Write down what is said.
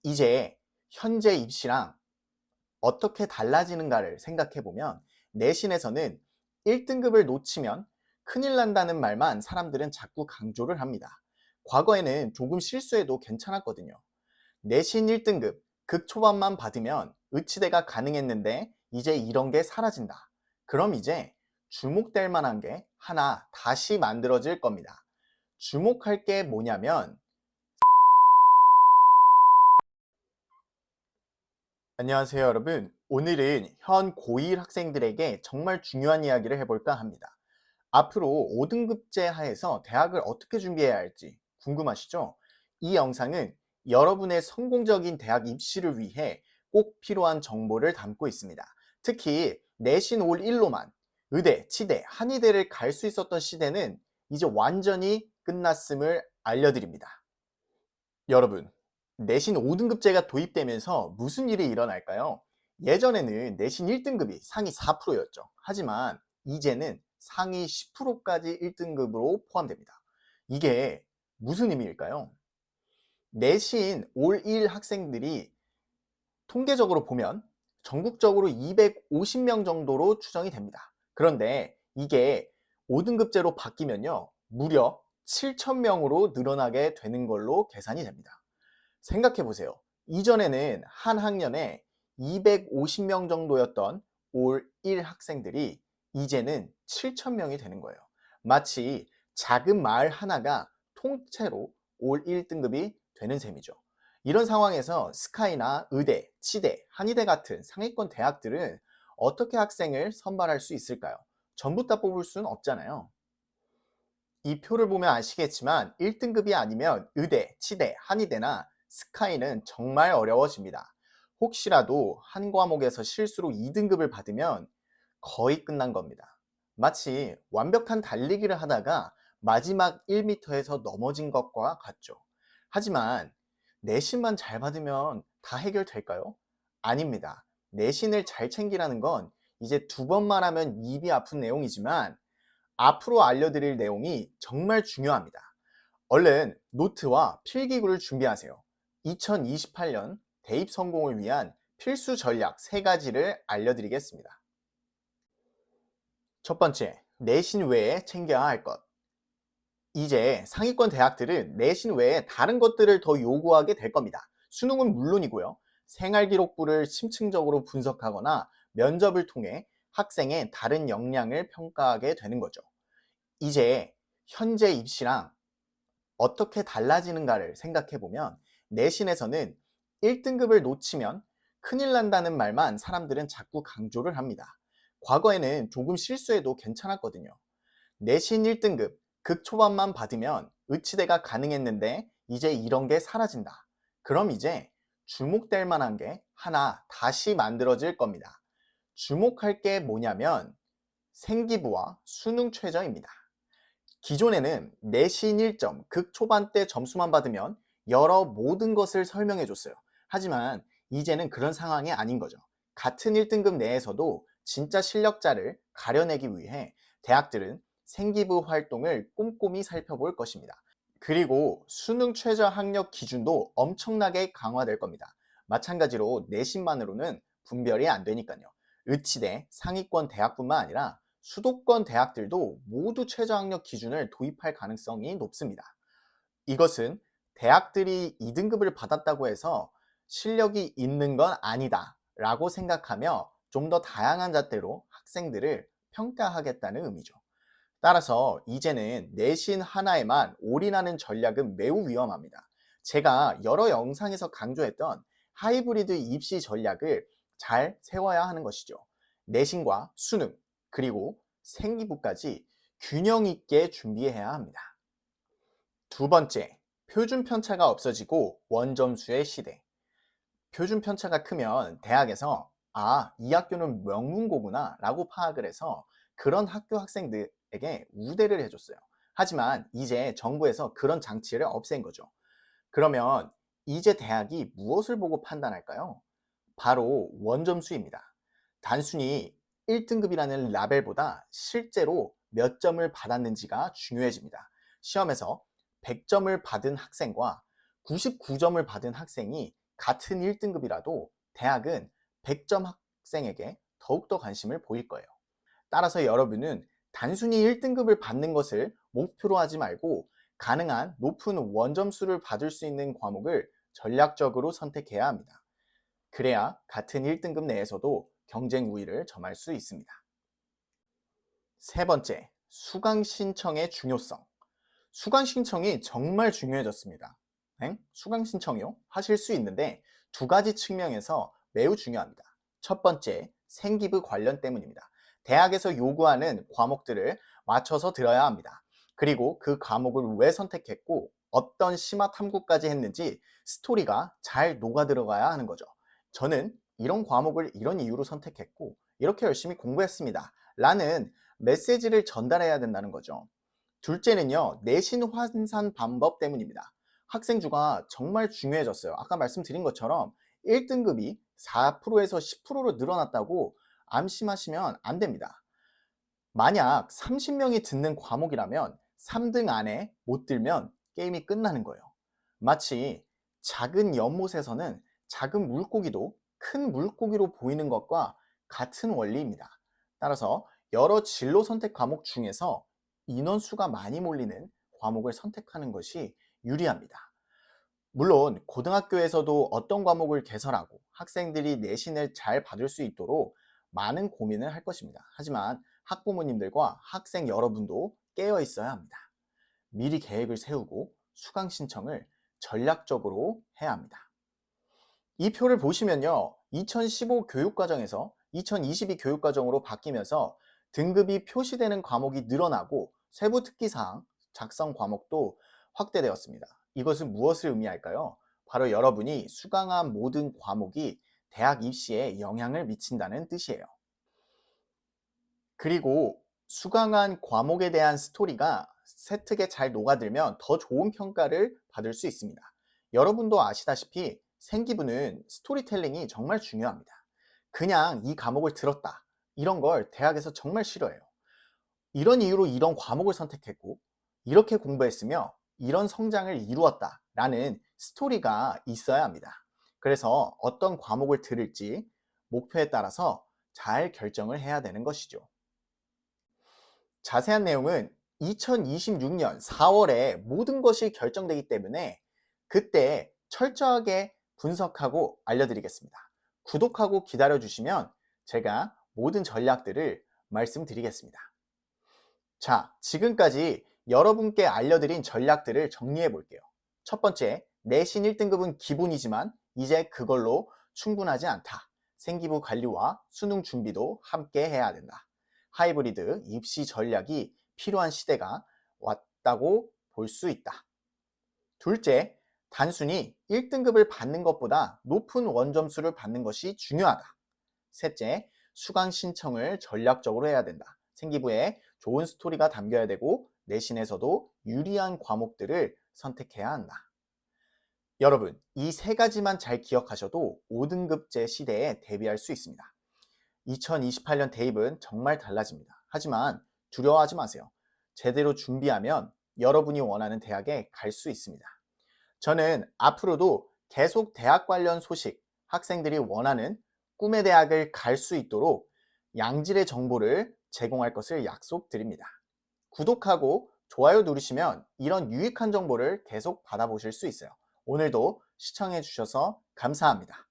이제 현재 입시랑 어떻게 달라지는가를 생각해 보면 내신에서는 1등급을 놓치면 큰일 난다는 말만 사람들은 자꾸 강조를 합니다. 과거에는 조금 실수해도 괜찮았거든요. 내신 1등급 극초반만 받으면 의치대가 가능했는데 이제 이런 게 사라진다. 그럼 이제 주목될 만한 게 하나 다시 만들어질 겁니다. 주목할 게 뭐냐면, 안녕하세요 여러분. 오늘은 현 고1 학생들에게 정말 중요한 이야기를 해볼까 합니다. 앞으로 5등급제 하에서 대학을 어떻게 준비해야 할지 궁금하시죠? 이 영상은 여러분의 성공적인 대학 입시를 위해 꼭 필요한 정보를 담고 있습니다. 특히 내신 올 1로만 의대, 치대, 한의대를 갈 수 있었던 시대는 이제 완전히 끝났음을 알려드립니다. 여러분, 내신 5등급제가 도입되면서 무슨 일이 일어날까요? 예전에는 내신 1등급이 상위 4%였죠. 하지만 이제는 상위 10%까지 1등급으로 포함됩니다. 이게 무슨 의미일까요? 내신 올 1 학생들이 통계적으로 보면 전국적으로 250명 정도로 추정이 됩니다. 그런데 이게 5등급제로 바뀌면요, 무려 7,000명으로 늘어나게 되는 걸로 계산이 됩니다. 생각해 보세요. 이전에는 한 학년에 250명 정도였던 올 1 학생들이 이제는 7,000명이 되는 거예요. 마치 작은 마을 하나가 통째로 올 1등급이 되는 셈이죠. 이런 상황에서 스카이나 의대, 치대, 한의대 같은 상위권 대학들은 어떻게 학생을 선발할 수 있을까요? 전부 다 뽑을 수는 없잖아요. 이 표를 보면 아시겠지만 1등급이 아니면 의대, 치대, 한의대나 스카이는 정말 어려워집니다. 혹시라도 한 과목에서 실수로 2등급을 받으면 거의 끝난 겁니다. 마치 완벽한 달리기를 하다가 마지막 1m에서 넘어진 것과 같죠. 하지만 내신만 잘 받으면 다 해결될까요? 아닙니다. 내신을 잘 챙기라는 건 이제 두 번만 하면 입이 아픈 내용이지만 앞으로 알려드릴 내용이 정말 중요합니다. 얼른 노트와 필기구를 준비하세요. 2028년 대입 성공을 위한 필수 전략 3가지를 알려드리겠습니다. 첫 번째, 내신 외에 챙겨야 할 것. 이제 상위권 대학들은 내신 외에 다른 것들을 더 요구하게 될 겁니다. 수능은 물론이고요. 생활기록부를 심층적으로 분석하거나 면접을 통해 학생의 다른 역량을 평가하게 되는 거죠. 이제 현재 입시랑 어떻게 달라지는가를 생각해 보면 내신에서는 1등급을 놓치면 큰일 난다는 말만 사람들은 자꾸 강조를 합니다. 과거에는 조금 실수해도 괜찮았거든요. 내신 1등급 극초반만 받으면 의치대가 가능했는데 이제 이런 게 사라진다. 그럼 이제 주목될 만한 게 하나 다시 만들어질 겁니다. 주목할 게 뭐냐면 생기부와 수능 최저입니다. 기존에는 내신 1점, 극초반대 점수만 받으면 여러 모든 것을 설명해 줬어요. 하지만 이제는 그런 상황이 아닌 거죠. 같은 1등급 내에서도 진짜 실력자를 가려내기 위해 대학들은 생기부 활동을 꼼꼼히 살펴볼 것입니다. 그리고 수능 최저 학력 기준도 엄청나게 강화될 겁니다. 마찬가지로 내신만으로는 분별이 안 되니까요. 의치대 상위권 대학뿐만 아니라 수도권 대학들도 모두 최저학력 기준을 도입할 가능성이 높습니다. 이것은 대학들이 2등급을 받았다고 해서 실력이 있는 건 아니다 라고 생각하며 좀 더 다양한 잣대로 학생들을 평가하겠다는 의미죠. 따라서 이제는 내신 하나에만 올인하는 전략은 매우 위험합니다. 제가 여러 영상에서 강조했던 하이브리드 입시 전략을 잘 세워야 하는 것이죠. 내신과 수능, 그리고 생기부까지 균형 있게 준비해야 합니다. 두 번째, 표준 편차가 없어지고 원점수의 시대. 표준 편차가 크면 대학에서 이 학교는 명문고구나 라고 파악을 해서 그런 학교 학생들에게 우대를 해줬어요. 하지만 이제 정부에서 그런 장치를 없앤 거죠. 그러면 이제 대학이 무엇을 보고 판단할까요? 바로 원점수입니다. 단순히 1등급이라는 라벨보다 실제로 몇 점을 받았는지가 중요해집니다. 시험에서 100점을 받은 학생과 99점을 받은 학생이 같은 1등급이라도 대학은 100점 학생에게 더욱더 관심을 보일 거예요. 따라서 여러분은 단순히 1등급을 받는 것을 목표로 하지 말고 가능한 높은 원점수를 받을 수 있는 과목을 전략적으로 선택해야 합니다. 그래야 같은 1등급 내에서도 경쟁 우위를 점할 수 있습니다. 세 번째, 수강 신청의 중요성. 수강 신청이 정말 중요해졌습니다. 수강 신청이요? 하실 수 있는데 두 가지 측면에서 매우 중요합니다. 첫 번째, 생기부 관련 때문입니다. 대학에서 요구하는 과목들을 맞춰서 들어야 합니다. 그리고 그 과목을 왜 선택했고 어떤 심화 탐구까지 했는지 스토리가 잘 녹아 들어가야 하는 거죠. 저는 이런 과목을 이런 이유로 선택했고 이렇게 열심히 공부했습니다. 라는 메시지를 전달해야 된다는 거죠. 둘째는요, 내신 환산 방법 때문입니다. 학생주가 정말 중요해졌어요. 아까 말씀드린 것처럼 1등급이 4%에서 10%로 늘어났다고 안심하시면 안 됩니다. 만약 30명이 듣는 과목이라면 3등 안에 못 들면 게임이 끝나는 거예요. 마치 작은 연못에서는 작은 물고기도 큰 물고기로 보이는 것과 같은 원리입니다. 따라서 여러 진로 선택 과목 중에서 인원수가 많이 몰리는 과목을 선택하는 것이 유리합니다. 물론 고등학교에서도 어떤 과목을 개설하고 학생들이 내신을 잘 받을 수 있도록 많은 고민을 할 것입니다. 하지만 학부모님들과 학생 여러분도 깨어 있어야 합니다. 미리 계획을 세우고 수강 신청을 전략적으로 해야 합니다. 이 표를 보시면요, 2015 교육과정에서 2022 교육과정으로 바뀌면서 등급이 표시되는 과목이 늘어나고 세부 특기사항 작성 과목도 확대되었습니다. 이것은 무엇을 의미할까요? 바로 여러분이 수강한 모든 과목이 대학 입시에 영향을 미친다는 뜻이에요. 그리고 수강한 과목에 대한 스토리가 세특에 잘 녹아들면 더 좋은 평가를 받을 수 있습니다. 여러분도 아시다시피 생기부는 스토리텔링이 정말 중요합니다. 그냥 이 과목을 들었다, 이런 걸 대학에서 정말 싫어해요. 이런 이유로 이런 과목을 선택했고 이렇게 공부했으며 이런 성장을 이루었다 라는 스토리가 있어야 합니다. 그래서 어떤 과목을 들을지 목표에 따라서 잘 결정을 해야 되는 것이죠. 자세한 내용은 2026년 4월에 모든 것이 결정되기 때문에 그때 철저하게 분석하고 알려드리겠습니다. 구독하고 기다려주시면 제가 모든 전략들을 말씀드리겠습니다. 자, 지금까지 여러분께 알려드린 전략들을 정리해 볼게요. 첫 번째, 내신 1등급은 기본이지만 이제 그걸로 충분하지 않다. 생기부 관리와 수능 준비도 함께 해야 된다. 하이브리드 입시 전략이 필요한 시대가 왔다고 볼 수 있다. 둘째, 단순히 1등급을 받는 것보다 높은 원점수를 받는 것이 중요하다. 셋째, 수강 신청을 전략적으로 해야 된다. 생기부에 좋은 스토리가 담겨야 되고 내신에서도 유리한 과목들을 선택해야 한다. 여러분, 이 세 가지만 잘 기억하셔도 5등급제 시대에 대비할 수 있습니다. 2028년 대입은 정말 달라집니다. 하지만 두려워하지 마세요. 제대로 준비하면 여러분이 원하는 대학에 갈 수 있습니다. 저는 앞으로도 계속 대학 관련 소식, 학생들이 원하는 꿈의 대학을 갈 수 있도록 양질의 정보를 제공할 것을 약속드립니다. 구독하고 좋아요 누르시면 이런 유익한 정보를 계속 받아보실 수 있어요. 오늘도 시청해 주셔서 감사합니다.